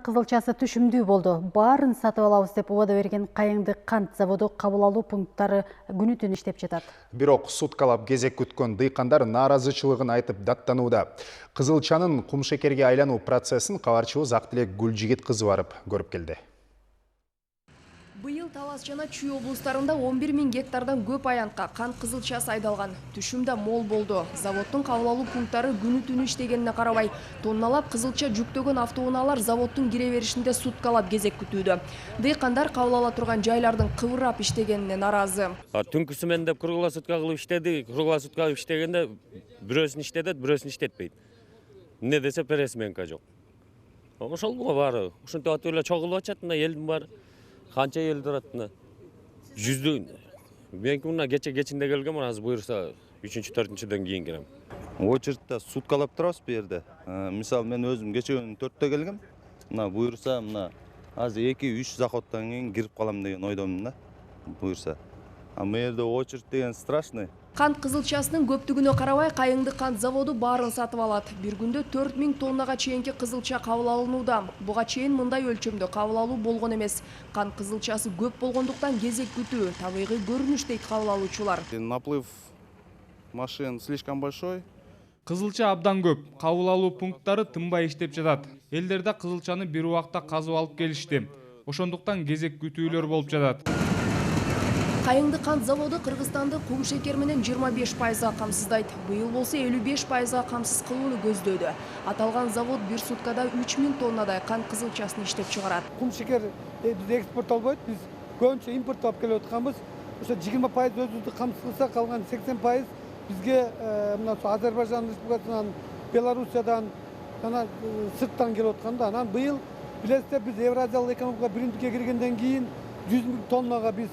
кант кызылчасы түшүмдүү болду. Баарын сатып алабыз деп убада берген Кайыңды кант заводу кабыл алуу пункттары күнү түнү иштеп жатат. Бирок суткалап кезек күткөн дыйкандар нааразычылыгын айтып даттанууда. Кызылчанын кумшекерге айлануу процессин кабарчыбыз Актилек Гүлжигит кызы барып көрүп келди. Быйыл Талас жана Чүй облустарында 11 000 гектардан көп аянтка кант кызылчасы айдалган. Түшүм да мол болду. Заводдун кабыл алуу пункттары күнү түнү иштегенине карабай, тонналап кызылча жүктөгөн автоунаалар заводдун кире беришинде суткалап кезек күтүүдө. Дыйкандар кабыл ала турган жайлардын кыбырап иштегенине наразы. Түнкүсү мен деп кругло сутка кылып иштеди, кругло сутка кылып иштегенде бирөөсүн иштетет, бирөөсүн иштетпейт. Эмне десе пересменка жок. Ошол баары. Ушинтип атып эле чогулуп атат, мына элдин баары. Канча ел турат мына? Жүздүн. Мен мына кечинде келгем, азыр буйрса 3-4-дөн кийин келем. Очередьте суткалап турабыз бу жерде. Мисалы мен өзүм кече күнү 4-тө келгем. Мына буйрса мына азыр 2-3 заходтон кийин кирип калам деген ойдомун да. Буйрса. А бу жерде очередь деген страшный. Кант кызылчасынын көптүгүнө карабай, Кайыңды кант заводу баарын сатып алат. Бир күндө 4000 тоннага чейинки кызылча кабыл алынууда. Буга чейин мындай өлчөмдө кабыл алуу болгон эмес. Кант кызылчасы көп болгондуктан кезек күтүү табигый көрүнүш дейт кабыл алуучулар. Наплыв машин слишком большой. Кызылча абдан көп. Кабыл алуу пункттары тынбай иштеп жатат. Элдерде кызылчаны бир убакта казып алып келишти. Ошондуктан кезек күтүүлөр болуп жатат. Кайыңды кант заводу Кыргызстанды кум шекер менен 25%га камсыздайт. Быйыл болсо 55%га камсыз кылууну көздөөдө. Аталган завод бир суткада 3000 тоннадай кант кызылчасын иштеп чыгарат. Кум шекер биз экспорттолбойт, биз көбүнчө импорттоп келип атканбыз. Ошо 20% өзүбүздү камсыз кылса, калган 80% бизге мына Азербайжан Республикасынан, Белоруссиядан жана сырттан келип атканда. Анан быйыл билесиздер, биз Евразиялык экономикалык биримдикке киргенден кийин 100 000 тоннага биз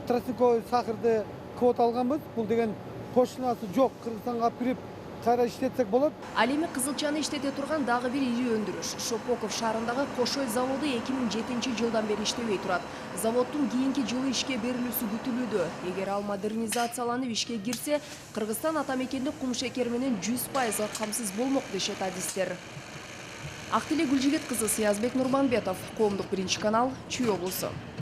тростниковый сахарды квота алганбыз. Бул деген кошунасы жок. Кыргызстанга алып кирип кайра иштетсек болот. Ал эми кызылчаны иштете турган дагы бир ири өндүрүш. Шопоков шаарындагы Кошой заводу 2007-жылдан бери иштебей турат. Заводдун кийинки жылы ишке берилүүсү күтүлүүдө. Эгер ал модернизацияланып ишке кирсе, Кыргызстан ата мекенди кум шекер менен 100%га камсыз болмок дешет адистер. Актилек Гүлжигит кызы, Сиязбек Нурманбетов, Коомдук биринчи канал, Чүй облусу.